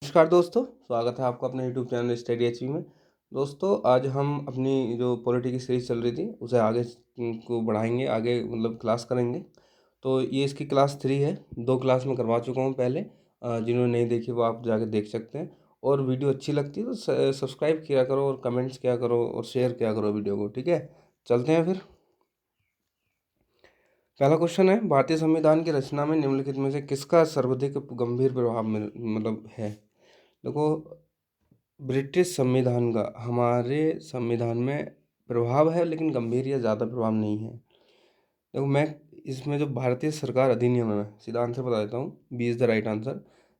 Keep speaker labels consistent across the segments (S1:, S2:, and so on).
S1: नमस्कार दोस्तों, स्वागत है आपका अपने यूट्यूब चैनल स्टडी एचवी में। दोस्तों, आज हम अपनी जो पॉलिटी की सीरीज़ चल रही थी, उसे आगे को बढ़ाएँगे, आगे मतलब क्लास करेंगे। तो ये इसकी क्लास 3 है, 2 क्लास मैं करवा चुका हूँ पहले। जिन्होंने नहीं देखी वो आप जाके देख सकते हैं। और वीडियो अच्छी लगती है तो सब्सक्राइब किया करो और कमेंट्स किया करो और शेयर किया करो वीडियो को, ठीक है? चलते हैं फिर। पहला क्वेश्चन है, भारतीय संविधान की रचना में निम्नलिखित में से किसका सर्वाधिक गंभीर प्रभाव मतलब है? देखो, ब्रिटिश संविधान का हमारे संविधान में प्रभाव है, लेकिन गंभीर या ज़्यादा प्रभाव नहीं है। देखो, मैं इसमें जो भारतीय सरकार अधिनियम है, मैं सीधा आंसर बता देता हूँ, B is the right answer.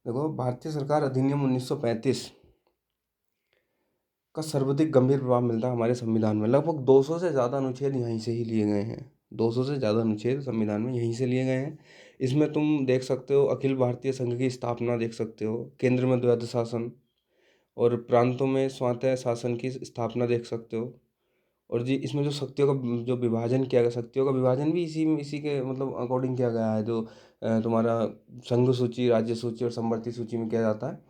S1: देखो, भारतीय सरकार अधिनियम 1935 का सर्वाधिक गंभीर प्रभाव मिलता है हमारे संविधान में। लगभग 200 से ज़्यादा अनुच्छेद यहीं से ही लिए गए हैं। 200 से ज़्यादा अनुच्छेद संविधान में यहीं से लिए गए हैं। इसमें तुम देख सकते हो अखिल भारतीय संघ की स्थापना देख सकते हो, केंद्र में द्वैध शासन और प्रांतों में स्वतंत्र शासन की स्थापना देख सकते हो। और जी, इसमें जो शक्तियों का जो विभाजन किया गया, शक्तियों का विभाजन भी इसी के मतलब अकॉर्डिंग किया गया है, जो तुम्हारा संघ सूची, राज्य सूची और समवर्ती सूची में किया जाता है।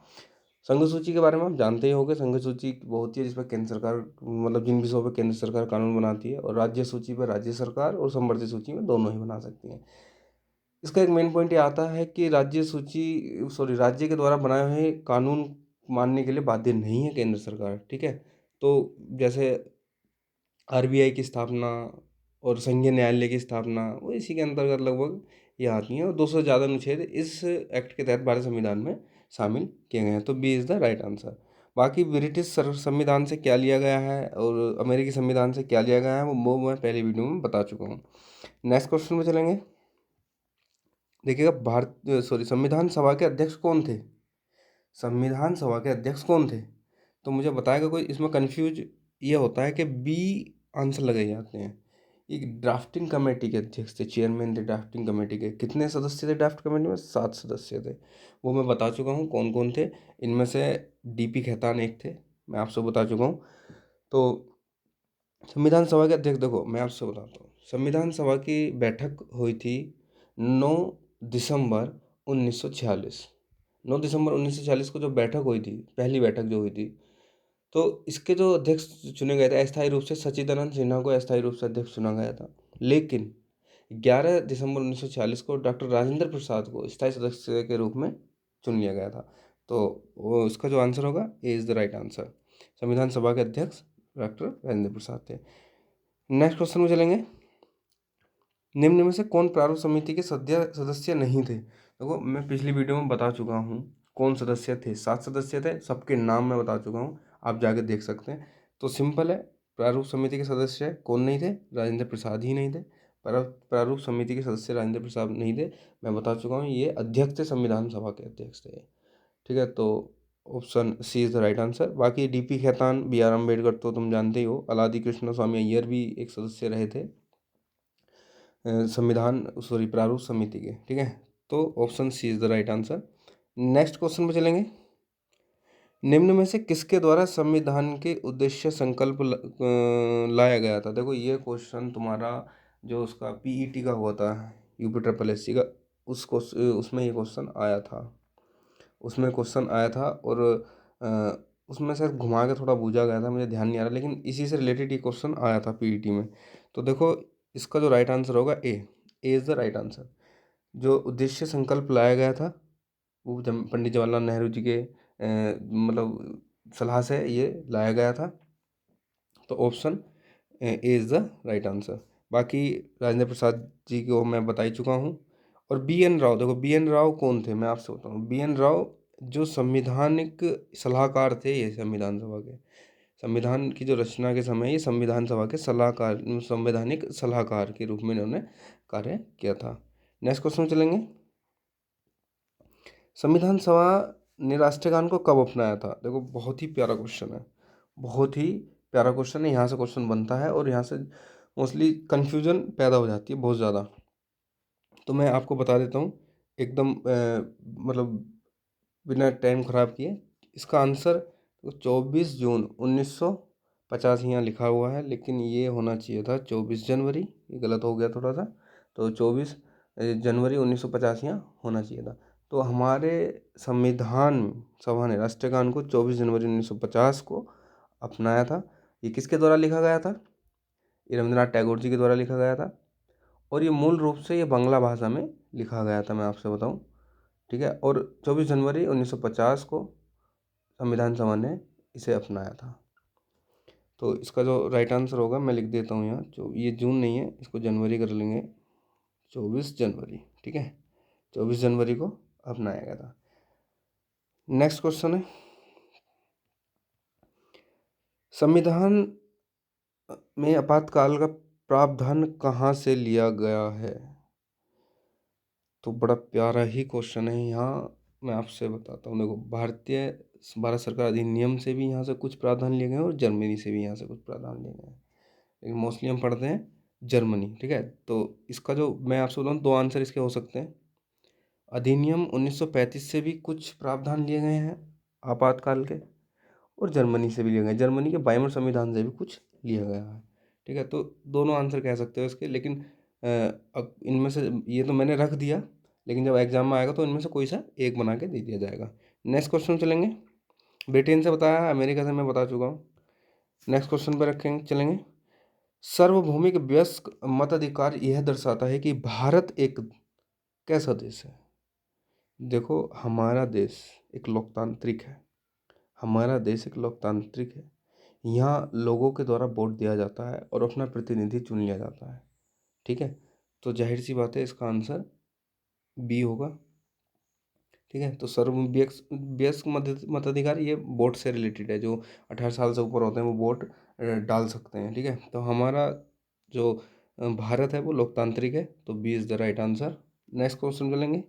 S1: संघ सूची के बारे में आप जानते ही होंगे। संघ सूची वो होती है जिस पर केंद्र सरकार मतलब जिन विषयों पर केंद्र सरकार कानून बनाती है, और राज्य सूची पर राज्य सरकार और समवर्ती सूची में दोनों ही बना सकती हैं। इसका एक मेन पॉइंट ये आता है कि राज्य के द्वारा बनाए हुए कानून मानने के लिए बाध्य नहीं है केंद्र सरकार, ठीक है? तो जैसे आरबीआई की स्थापना और संघीय न्यायालय की स्थापना वो इसी के अंतर्गत लगभग ये आती हैं, और 200 से ज़्यादा अनुच्छेद इस एक्ट के तहत भारतीय संविधान में शामिल किए गए हैं। तो B is the right answer. बाकी ब्रिटिश संविधान से क्या लिया गया है और अमेरिकी संविधान से क्या लिया गया है वो मैं पहले वीडियो में बता चुका हूँ। नेक्स्ट क्वेश्चन में चलेंगे। देखिएगा, संविधान सभा के अध्यक्ष कौन थे? संविधान सभा के अध्यक्ष कौन थे? तो मुझे बताएगा कोई? इसमें कंफ्यूज ये होता है कि बी आंसर लगाए जाते हैं। एक ड्राफ्टिंग कमेटी के अध्यक्ष थे, चेयरमैन थे ड्राफ्टिंग कमेटी के। कितने सदस्य थे ड्राफ्ट कमेटी में? 7 सदस्य थे। वो मैं बता चुका हूँ कौन कौन थे। इनमें से डीपी खेतान एक थे, मैं आपसे बता चुका हूँ। तो संविधान सभा के अध्यक्ष, देखो मैं आपसे बताता हूँ, संविधान सभा की बैठक हुई थी 9 दिसंबर 1946। 9 दिसंबर 1946 को जो बैठक हुई थी, पहली बैठक जो हुई थी, तो इसके जो अध्यक्ष चुने गए थे अस्थायी रूप से, सच्चिदानंद सिन्हा को अस्थायी रूप से अध्यक्ष चुना गया था। लेकिन 11 दिसंबर 1946 को डॉक्टर राजेंद्र प्रसाद को स्थायी सदस्य के रूप में चुन लिया गया था। तो वो इसका जो आंसर होगा, A is the right answer. संविधान सभा के अध्यक्ष डॉक्टर राजेंद्र प्रसाद थे। नेक्स्ट क्वेश्चन में चलेंगे। निम्न में से कौन प्रारूप समिति के सदस्य नहीं थे? देखो, मैं पिछली वीडियो में बता चुका हूँ कौन सदस्य थे। 7 सदस्य थे, सबके नाम मैं बता चुका हूँ, आप जाके देख सकते हैं। तो सिंपल है, प्रारूप समिति के सदस्य कौन नहीं थे? राजेंद्र प्रसाद ही नहीं थे। प्रारूप समिति के सदस्य राजेंद्र प्रसाद नहीं थे, मैं बता चुका हूँ। ये अध्यक्ष थे, संविधान सभा के अध्यक्ष थे, ठीक है? तो option C is the right answer. बाकी DP Khetan, B R Ambedkar तो तुम जानते ही हो। अलादी कृष्ण स्वामी अय्यर भी एक सदस्य रहे थे प्रारूप समिति के, ठीक है? तो option C is the right answer. Next question पे चलेंगे। निम्न में से किसके द्वारा संविधान के उद्देश्य संकल्प लाया गया था? देखो, ये क्वेश्चन तुम्हारा जो उसका पीईटी का हुआ था, यूपी ट्रिपल एससी का, उसमें ये क्वेश्चन आया था। उसमें क्वेश्चन आया था और उसमें शायद घुमा के थोड़ा पूछा गया था, मुझे ध्यान नहीं आ रहा, लेकिन इसी से रिलेटेड ये क्वेश्चन आया था पीईटी में। तो देखो, इसका जो राइट आंसर होगा A is the right answer. जो उद्देश्य संकल्प लाया गया था वो पंडित जवाहरलाल नेहरू जी के मतलब सलाह से ये लाया गया था। तो option A is the right answer. बाकी राजेंद्र प्रसाद जी को मैं बता ही चुका हूँ। और बी एन राव, देखो बी एन राव कौन थे मैं आपसे बताऊँ। बी एन राव जो संविधानिक सलाहकार थे, ये संविधान सभा के संविधान की जो रचना के समय ये संविधान सभा के संवैधानिक सलाहकार के रूप में इन्होंने कार्य किया था। नेक्स्ट क्वेश्चन चलेंगे। संविधान सभा ने राष्ट्रीय गान को कब अपनाया था? देखो, बहुत ही प्यारा क्वेश्चन है, बहुत ही प्यारा क्वेश्चन है। यहाँ से क्वेश्चन बनता है और यहाँ से मोस्टली कन्फ्यूजन पैदा हो जाती है बहुत ज़्यादा। तो मैं आपको बता देता हूँ एकदम मतलब बिना टाइम ख़राब किए। इसका आंसर 24 जून 1950 यहाँ लिखा हुआ है, लेकिन ये होना चाहिए था 24 जनवरी। ये गलत हो गया थोड़ा सा। तो 24 जनवरी 1950 यहाँ होना चाहिए था। तो हमारे संविधान सभा ने राष्ट्रीय गान को 24 जनवरी 1950 को अपनाया था। ये किसके द्वारा लिखा गया था? ये रविंद्रनाथ टैगोर जी के द्वारा लिखा गया था, और ये मूल रूप से ये बांग्ला भाषा में लिखा गया था, मैं आपसे बताऊं, ठीक है। और 24 जनवरी 1950 को संविधान सभा ने इसे अपनाया था। तो इसका जो राइट आंसर होगा मैं लिख देता हूँ यहाँ, जो ये जून नहीं है, इसको जनवरी कर लेंगे, 24 जनवरी, ठीक है, 24 जनवरी को अपनाया गया था। नेक्स्ट क्वेश्चन है, संविधान में आपातकाल का प्रावधान कहाँ से लिया गया है? तो बड़ा प्यारा ही क्वेश्चन है। यहाँ मैं आपसे बताता हूँ, देखो, भारत सरकार अधिनियम से भी यहाँ से कुछ प्रावधान लिए गए हैं और जर्मनी से भी यहाँ से कुछ प्रावधान लिए गए हैं, लेकिन मोस्टली हम पढ़ते हैं जर्मनी, ठीक है। तो इसका जो मैं आपसे बताऊँ, दो आंसर इसके हो सकते हैं। अधिनियम 1935 से भी कुछ प्रावधान लिए गए हैं आपातकाल के, और जर्मनी से भी लिए गए, जर्मनी के वाइमर संविधान से भी कुछ लिया गया है, ठीक है। तो दोनों आंसर कह सकते हो इसके, लेकिन अब इनमें से ये तो मैंने रख दिया, लेकिन जब एग्जाम में आएगा तो इनमें से कोई सा एक बना के दे दिया जाएगा। नेक्स्ट क्वेश्चन चलेंगे, ब्रिटेन से बताया, अमेरिका से मैं बता चुका हूँ। नेक्स्ट क्वेश्चन पर रखेंगे, चलेंगे, सार्वभौमिक वयस्क मताधिकार यह दर्शाता है कि भारत एक कैसा देश है? देखो, हमारा देश एक लोकतांत्रिक है, हमारा देश एक लोकतांत्रिक है। यहाँ लोगों के द्वारा वोट दिया जाता है और अपना प्रतिनिधि चुन लिया जाता है, ठीक है। तो जाहिर सी बात है, इसका आंसर बी होगा, ठीक है। तो वयस्क मताधिकार ये वोट से रिलेटेड है, जो 18 साल से ऊपर होते हैं वो वोट डाल सकते हैं, ठीक है। तो हमारा जो भारत है वो लोकतांत्रिक है, तो B is the right answer. Next question चलेंगे,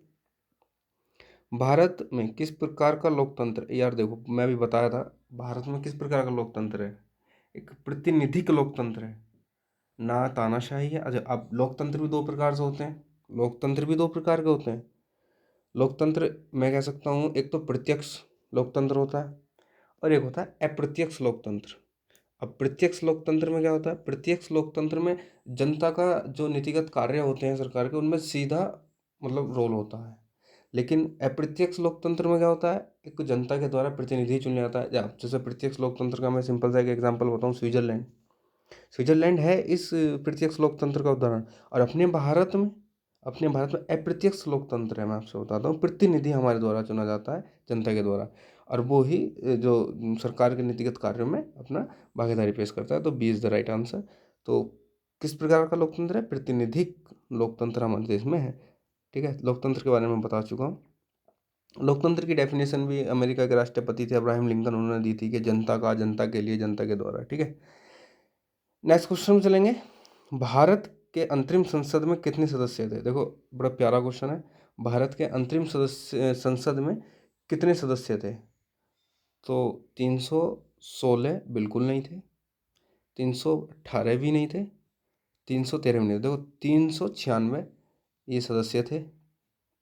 S1: भारत में किस प्रकार का लोकतंत्र, यार देखो मैं भी बताया था, भारत में किस प्रकार का लोकतंत्र है? एक प्रतिनिधिक लोकतंत्र है, ना तानाशाही है। अच्छा, अब लोकतंत्र भी दो प्रकार से होते हैं, लोकतंत्र भी दो प्रकार के होते हैं। लोकतंत्र मैं कह सकता हूँ, एक तो प्रत्यक्ष लोकतंत्र होता है और एक होता है अप्रत्यक्ष लोकतंत्र। अब प्रत्यक्ष लोकतंत्र में क्या होता है? प्रत्यक्ष लोकतंत्र में जनता का जो नीतिगत कार्य होते हैं सरकार के, उनमें सीधा मतलब रोल होता है। लेकिन अप्रत्यक्ष लोकतंत्र में क्या होता है? एक जनता के द्वारा प्रतिनिधि चुना जाता है। जैसे प्रत्यक्ष लोकतंत्र का मैं सिंपल सा एक एग्जांपल बताऊँ, स्विट्जरलैंड। स्विट्जरलैंड है इस प्रत्यक्ष लोकतंत्र का उदाहरण। और अपने भारत में अप्रत्यक्ष लोकतंत्र है, मैं आपसे बताता हूँ, प्रतिनिधि हमारे द्वारा चुना जाता है, जनता के द्वारा, और वो ही जो सरकार के नीतिगत कार्यों में अपना भागीदारी पेश करता है। तो B is the right answer. तो किस प्रकार का लोकतंत्र है? प्रतिनिधिक लोकतंत्र हमारे देश में है, ठीक है। लोकतंत्र के बारे में बता चुका हूँ। लोकतंत्र की डेफिनेशन भी अमेरिका के राष्ट्रपति थे अब्राहम लिंकन, उन्होंने दी थी कि जनता का, जनता के लिए, जनता के द्वारा, ठीक है। नेक्स्ट क्वेश्चन में चलेंगे, भारत के अंतरिम संसद में कितने सदस्य थे? देखो, बड़ा प्यारा क्वेश्चन है, भारत के अंतरिम संसद में कितने सदस्य थे? तो 316 बिल्कुल नहीं थे, 318 भी नहीं थे, 313 भी नहीं थे। देखो, 396 ये सदस्य थे,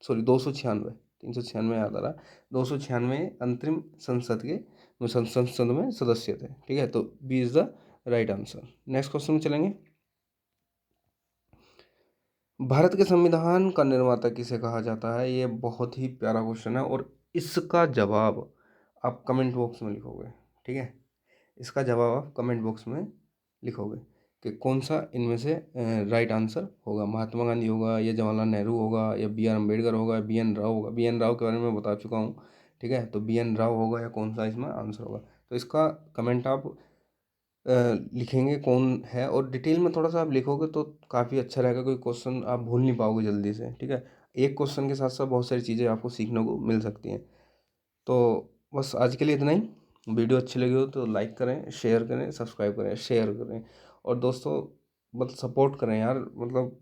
S1: सॉरी 296, 396 याद आ रहा, 296 अंतरिम संसद के संसद में सदस्य थे, ठीक है। तो B is the right answer. Next question में चलेंगे, भारत के संविधान का निर्माता किसे कहा जाता है? ये बहुत ही प्यारा क्वेश्चन है, और इसका जवाब आप कमेंट बॉक्स में लिखोगे, ठीक है। इसका जवाब आप कमेंट बॉक्स में लिखोगे कि कौन सा इनमें से राइट आंसर होगा, महात्मा गांधी होगा, या जवाहरलाल नेहरू होगा, या बी आर अम्बेडकर होगा, बी एन राव होगा। बी एन राव के बारे में बता चुका हूँ, ठीक है। तो बी एन राव होगा, या कौन सा इसमें आंसर होगा? तो इसका कमेंट आप लिखेंगे कौन है, और डिटेल में थोड़ा सा आप लिखोगे तो काफ़ी अच्छा रहेगा, कोई क्वेश्चन आप भूल नहीं पाओगे जल्दी से, ठीक है। एक क्वेश्चन के साथ साथ बहुत सारी चीज़ें आपको सीखने को मिल सकती हैं। तो बस आज के लिए इतना ही। वीडियो अच्छी लगी हो तो लाइक करें, शेयर करें, सब्सक्राइब करें, शेयर करें, और दोस्तों मतलब सपोर्ट करें यार, मतलब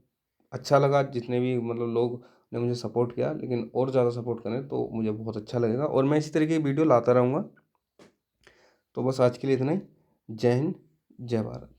S1: अच्छा लगा जितने भी मतलब लोग ने मुझे सपोर्ट किया, लेकिन और ज़्यादा सपोर्ट करें तो मुझे बहुत अच्छा लगेगा, और मैं इसी तरीके की वीडियो लाता रहूँगा। तो बस आज के लिए इतना ही। जय हिंद, जय भारत।